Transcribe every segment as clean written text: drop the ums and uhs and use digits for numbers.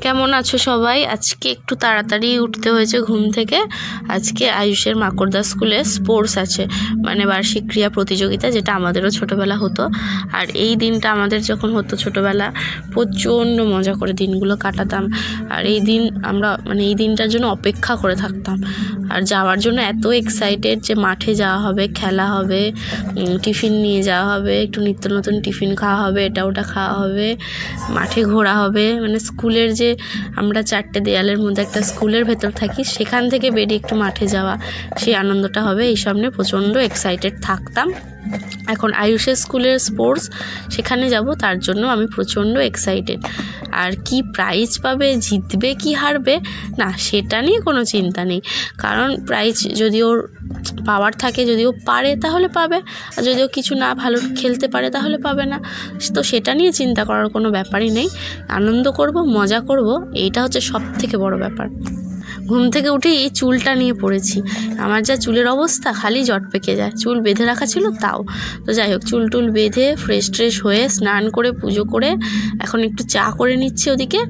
কেমন আছো সবাই? আজকে একটু তাড়াতাড়ি উঠতে হয়েছে ঘুম থেকে। আজকে আয়ুষের মাকড়দা স্কুলে স্পোর্টস আছে, মানে বার্ষিক ক্রীড়া প্রতিযোগিতা, যেটা আমাদেরও ছোটোবেলা হতো। আর এই দিনটা আমাদের যখন হতো ছোটোবেলা, প্রচণ্ড মজা করে দিনগুলো কাটাতাম। আর এই দিন আমরা এই দিনটার জন্য অপেক্ষা করে থাকতাম। আর যাওয়ার জন্য এত এক্সাইটেড যে মাঠে যাওয়া হবে, খেলা হবে, টিফিন নিয়ে যাওয়া হবে, একটু নিত্য নতুন টিফিন খাওয়া হবে, এটা ওটা খাওয়া হবে, মাঠে ঘোরা হবে। স্কুলের যে আমরা 4টে দেয়ালের মধ্যে একটা স্কুলের ভেতর থাকি, সেখান থেকে বেরিয়ে একটু মাঠে যাওয়া, সেই আনন্দটা হবে। এই সামনে প্রচণ্ড এক্সাইটেড থাকতাম। এখন আয়ুষের স্কুলের স্পোর্টস, সেখানে যাব, তার জন্য আমি প্রচণ্ড এক্সাইটেড। আর কি প্রাইজ পাবে, জিতবে কি হারবে, না সেটা নিয়ে কোনো চিন্তা নেই। কারণ প্রাইজ যদি ওর পাওয়ার থাকে, যদি ও পারে তাহলে পাবে, আর যদি ও কিছু না ভালো খেলতে পারে তাহলে পাবে না। তো সেটা নিয়ে চিন্তা করার কোনো ব্যাপারই নেই। আনন্দ করব, মজা করব, এইটা হচ্ছে সবথেকে বড় ব্যাপার। ঘুম থেকে উঠেই এই চুলটা নিয়ে পড়েছি। আমার যা চুলের অবস্থা, খালি জট পেকে যায়। চুল বেঁধে রাখা ছিল তাও। তো যাই হোক, চুল টুল বেঁধে ফ্রেশ ট্রেশ হয়ে স্নান করে পুজো করে এখন একটু চা করে নিচ্ছি ওদিকে।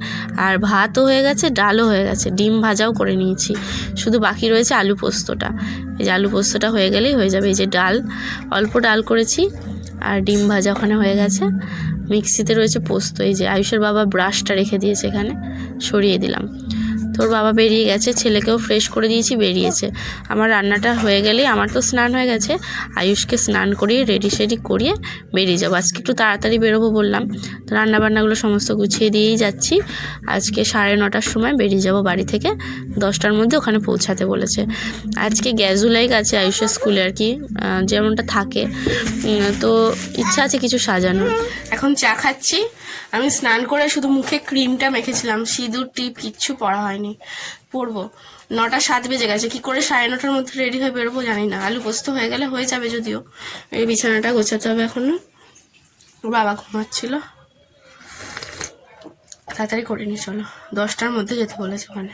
আর ভাতও হয়ে গেছে, ডালও হয়ে গেছে, ডিম ভাজাও করে নিয়েছি। শুধু বাকি রয়েছে আলু পোস্তটা। এই যে আলু পোস্তটা হয়ে গেলেই হয়ে যাবে। এই যে ডাল, অল্প ডাল করেছি, আর ডিম ভাজা ওখানে হয়ে গেছে। মিক্সিতে রয়েছে পোস্ত। এই যে আয়ুষের বাবা ব্রাশটা রেখে দিয়েছে এখানে, সরিয়ে দিলাম। তোর বাবা বেরিয়ে গেছে, ছেলেকেও ফ্রেশ করে দিয়েছি, বেরিয়েছে। আমার রান্নাটা হয়ে গেলেই, আমার তো স্নান হয়ে গেছে, আয়ুষকে স্নান করিয়ে রেডি সেডি করিয়ে বেরিয়ে যাবো। আজকে একটু তাড়াতাড়ি বেরোবো বললাম, তো রান্নাবান্নাগুলো সমস্ত গুছিয়ে দিয়েই যাচ্ছি। আজকে 9:30টার সময় বেরিয়ে যাব বাড়ি থেকে, 10টার মধ্যে ওখানে পৌঁছাতে বলেছে। আজকে গ্যাজুলাইক আছে আয়ুষের স্কুলে আর কি, যেমনটা থাকে। তো ইচ্ছা আছে কিছু সাজানোর। এখন চা খাচ্ছি। আমি স্নান করে শুধু মুখে ক্রিমটা মেখেছিলাম, সিঁদুর টিপ কিচ্ছু পরা হয়নি। পরবো, 9টা 7 বেজে গেছে। কি করে 9:30টার মধ্যে রেডি হয়ে বেরোবো জানি না। আলু পোস্ত হয়ে গেলে হয়ে যাবে, যদিও এই বিছানাটা গোছাতে হবে এখনো। বাবা ঘুমাচ্ছিল, তাড়াতাড়ি করে নি, চলো। 10টার মধ্যে যেতে বলেছে ওখানে।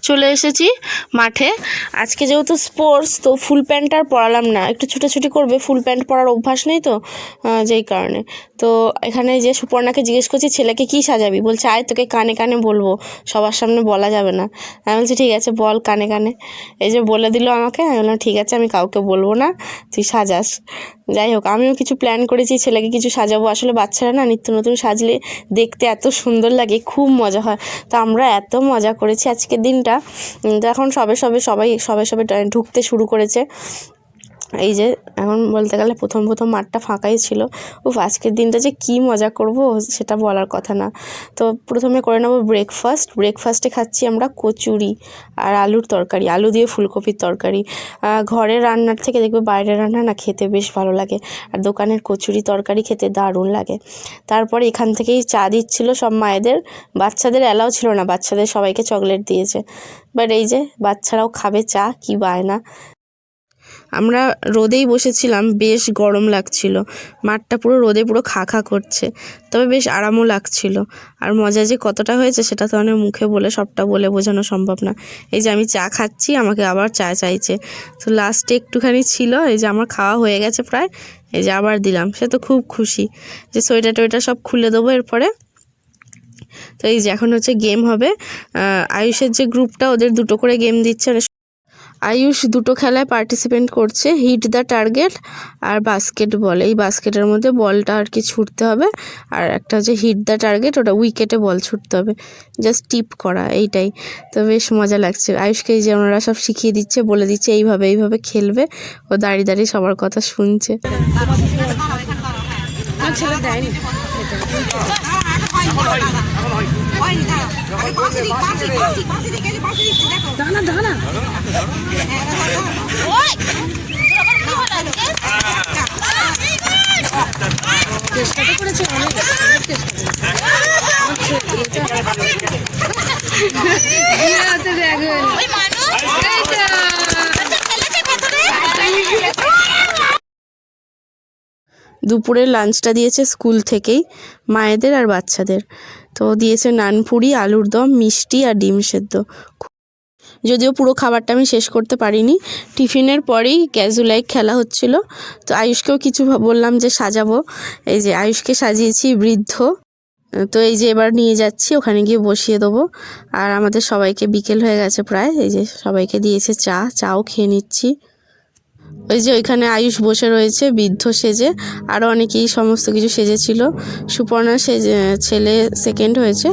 চলে এসেছি মাঠে। আজকে যেহেতু স্পোর্টস, তো ফুল প্যান্ট আর পরালাম না, একটু ছুটাছুটি করবে, ফুল প্যান্ট পরার অভ্যাস নেই তো, যেই কারণে। তো এখানে যে সুপর্ণাকে জিজ্ঞেস করছি, ছেলেকে কি সাজাবি? বলছে আয় তোকে কানে কানে বলবো, সবার সামনে বলা যাবে না। আমি বলছি ঠিক আছে বল কানে কানে। এই যে বলে দিল আমাকে, আমি বললাম ঠিক আছে, আমি কাউকে বলবো না, তুই সাজাস। যাই হোক, আমিও কিছু প্ল্যান করেছি, ছেলেকে কিছু সাজাবো। আসলে বাচ্চারা না নিত্য নতুন সাজলে দেখতে এত সুন্দর লাগে, খুব মজা হয়। তো আমরা এত মজা করেছি আজকের দিনটা। তো এখন সবাই ঢুকতে শুরু করেছে। এই যে এখন বলতে গেলে প্রথম মাঠটা ফাঁকাই ছিল। আজকের দিনটা যে কী মজা করব সেটা বলার কথা না। তো প্রথমে করে নেবো ব্রেকফাস্টে খাচ্ছি আমরা কচুরি আর আলুর তরকারি, আলু দিয়ে ফুলকপির তরকারি। ঘরের রান্নার থেকে দেখবে বাইরের রান্না না খেতে বেশ ভালো লাগে, আর দোকানের কচুরি তরকারি খেতে দারুণ লাগে। তারপরে এখান থেকেই চা দিচ্ছিল সব মায়েদের, বাচ্চাদের অ্যালাউ ছিল না, বাচ্চাদের সবাইকে চকলেট দিয়েছে। বাট এই যে বাচ্চারাও খাবে চা, কি বায়না। আমরা রোদেই বসেছিলাম, বেশ গরম লাগছিল, মাঠটা পুরো রোদে পুরো খা খা করছে, তবে বেশ আরামও লাগছিল। আর মজা যে কতটা হয়েছে সেটা তো অনেক মুখে বলে সবটা বলে বোঝানো সম্ভব না। এই যে আমি চা খাচ্ছি, আমাকে আবার চা চাইছে। তো লাস্টে একটুখানি ছিল, এই যে আমার খাওয়া হয়ে গেছে প্রায়, এই যে আবার দিলাম। সে তো খুব খুশি, যে সোয়েটার টোয়েটার সব খুলে দেবো এরপরে। তো এই যে এখন হচ্ছে গেম হবে। আয়ুষের যে গ্রুপটা, ওদের 2টো করে গেম দিচ্ছে। আয়ুষ 2টো খেলায় পার্টিসিপেট করছে, হিট দ্য টার্গেট আর বাস্কেটবল। এই বাস্কেটের মধ্যে বলটা আর কি ছুটতে হবে, আর একটা হচ্ছে হিট দ্য টার্গেট, ওটা উইকেটে বল ছুটতে হবে, জাস্ট টিপ করা, এইটাই। তো বেশ মজা লাগছে। আয়ুষকে এই যে ওনারা সব শিখিয়ে দিচ্ছে, বলে দিচ্ছে এইভাবে খেলবে। ও দাঁড়িয়ে দাঁড়িয়ে সবার কথা শুনছে। দুপুরের লাঞ্চটা দিয়েছে স্কুল থেকেই মায়েদের আর বাচ্চাদের। তো দিয়েছে নানপুরি, আলুর দম, মিষ্টি আর ডিম সেদ্ধ। যদিও পুরো খাবারটা আমি শেষ করতে পারিনি। টিফিনের পরেই ক্যাজুয়ালাইক খেলা হচ্ছিল। তো আয়ুষকেও কিছু বললাম যে সাজাবো। এই যে আয়ুষকে সাজিয়েছি বৃদ্ধ। তো এই যে এবার নিয়ে যাচ্ছি, ওখানে গিয়ে বসিয়ে দেবো। আর আমাদের সবাইকে বিকেল হয়ে গেছে প্রায়, এই যে সবাইকে দিয়েছে চাও খেয়ে নিচ্ছি। ওই যে ওইখানে আয়ুষ বসে রয়েছে বৃদ্ধ সেজে, আরও অনেকেই সমস্ত কিছু সেজেছিল। সুপর্ণা ছেলে সেকেন্ড হয়েছে,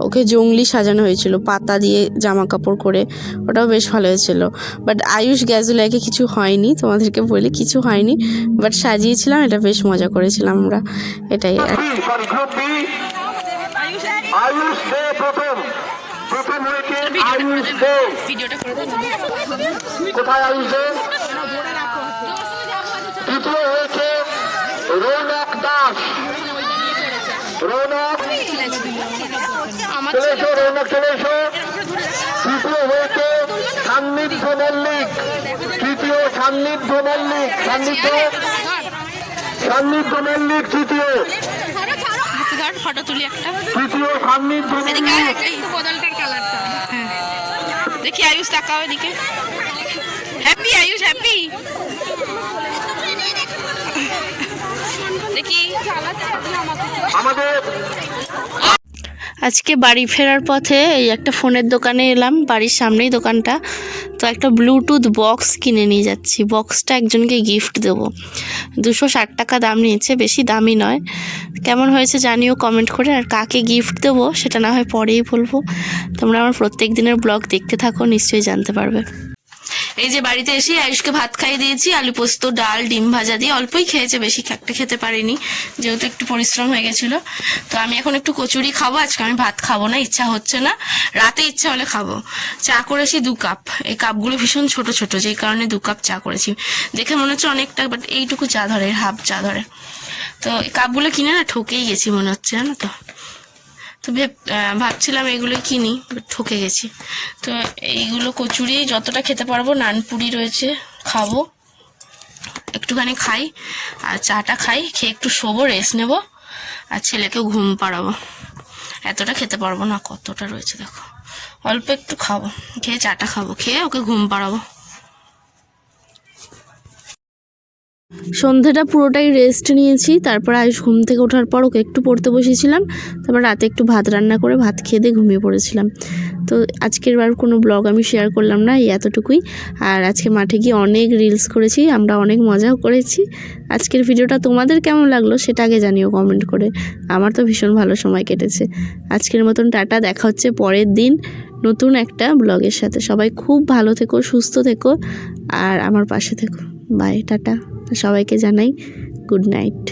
ওকে জংলি সাজানো হয়েছিল পাতা দিয়ে জামা কাপড় করে, ওটাও বেশ ভালো হয়েছিল। বাট আয়ুষ গ্যাজুলাইকে কিছু হয়নি, তোমাদেরকে বলি কিছু হয়নি, বাট সাজিয়েছিলাম, এটা বেশ মজা করেছিলাম আমরা, এটাই। তৃতীয় হয়েছে রৌনক দাস। রৌনক চলে এসো, রৌনক চলে এসো। তৃতীয় হয়েছে সান্নিধ্য মল্লিক। তৃতীয় সান্নিধ্য মল্লিক, সান্নিধ্য মল্লিক তৃতীয়। ফটো তুলি একটা, তৃতীয় সান্নিধ্য মল্লিক। দেখি আয়ুষ তাকাও এদিকে। Happy Ayush, happy. দেখি আমাদের আজকে বাড়ি ফেরার পথে এই একটা ফোনের দোকানে এলাম, বাড়ির সামনেই দোকানটা। তো একটা ব্লুটুথ বক্স কিনে নিয়ে যাচ্ছি। বক্সটা একজনকে গিফট দেবো। 260 টাকা দাম নিয়েছে, বেশি দামি নয়। কেমন হয়েছে জানিও কমেন্ট করে। আর কাকে গিফট দেবো সেটা না হয় পরেই বলবো। তোমরা আমার প্রত্যেক দিনের ব্লগ দেখতে থাকো, নিশ্চয়ই জানতে পারবে। এই যে বাড়িতে এসে আয়ুষকে ভাত খাইয়ে দিয়েছি, আলু পোস্ত, ডাল, ডিম ভাজা দিয়ে। অল্পই খেয়েছে, বেশি একটা খেতে পারিনি, যেহেতু একটু পরিশ্রম হয়ে গেছিলো। তো আমি এখন একটু কচুরি খাবো। আজকে আমি ভাত খাবো না, ইচ্ছা হচ্ছে না, রাতে ইচ্ছা হলে খাবো। চা করেছি 2 কাপ। এই কাপগুলো ভীষণ ছোট ছোট, যেই কারণে 2 কাপ চা করেছি। দেখে মনে হচ্ছে অনেকটা, বাট এইটুকু চা ধরে, হাফ চা ধরে। তো এই কাপগুলো কিনে না ঠকেই গেছি মনে হচ্ছে, জানো তো। তো ভাবছিলাম এগুলো কিনি, ঠকে গেছি। তো এইগুলো কচুরি যতটা খেতে পারবো, নানপুরি রয়েছে, খাবো একটুখানি, খাই আর চাটা খাই, খেয়ে একটু শোবো, রেস্ট নেবো, আর ছেলেকেও ঘুম পাড়াবো। এতটা খেতে পারবো না, কতটা রয়েছে দেখো, অল্প একটু খাবো, খেয়ে চাটা খাবো, খেয়ে ওকে ঘুম পাড়াবো। সন্ধ্যাটা পুরোটাই রেস্ট নিয়েছি। তারপর আয়ুষ ঘুম থেকে ওঠার পর ওকে একটু পড়তে বসেছিলাম। তারপর রাতে একটু ভাত রান্না করে ভাত খেয়ে দিয়ে ঘুমিয়ে পড়েছিলাম। তো আজকের বার কোনো ব্লগ আমি শেয়ার করলাম না, এই এতটুকুই। আর আজকে মাঠে গিয়ে অনেক রিলস করেছি, আমরা অনেক মজাও করেছি। আজকের ভিডিওটা তোমাদের কেমন লাগলো সেটা আগে জানিও কমেন্ট করে। আমার তো ভীষণ ভালো সময় কেটেছে। আজকের মতন টাটা, দেখা হচ্ছে পরের দিন নতুন একটা ব্লগের সাথে। সবাই খুব ভালো থেকো, সুস্থ থেকো, আর আমার পাশে থেকো। Bye, tata. সবাইকে জানাই গুড নাইট।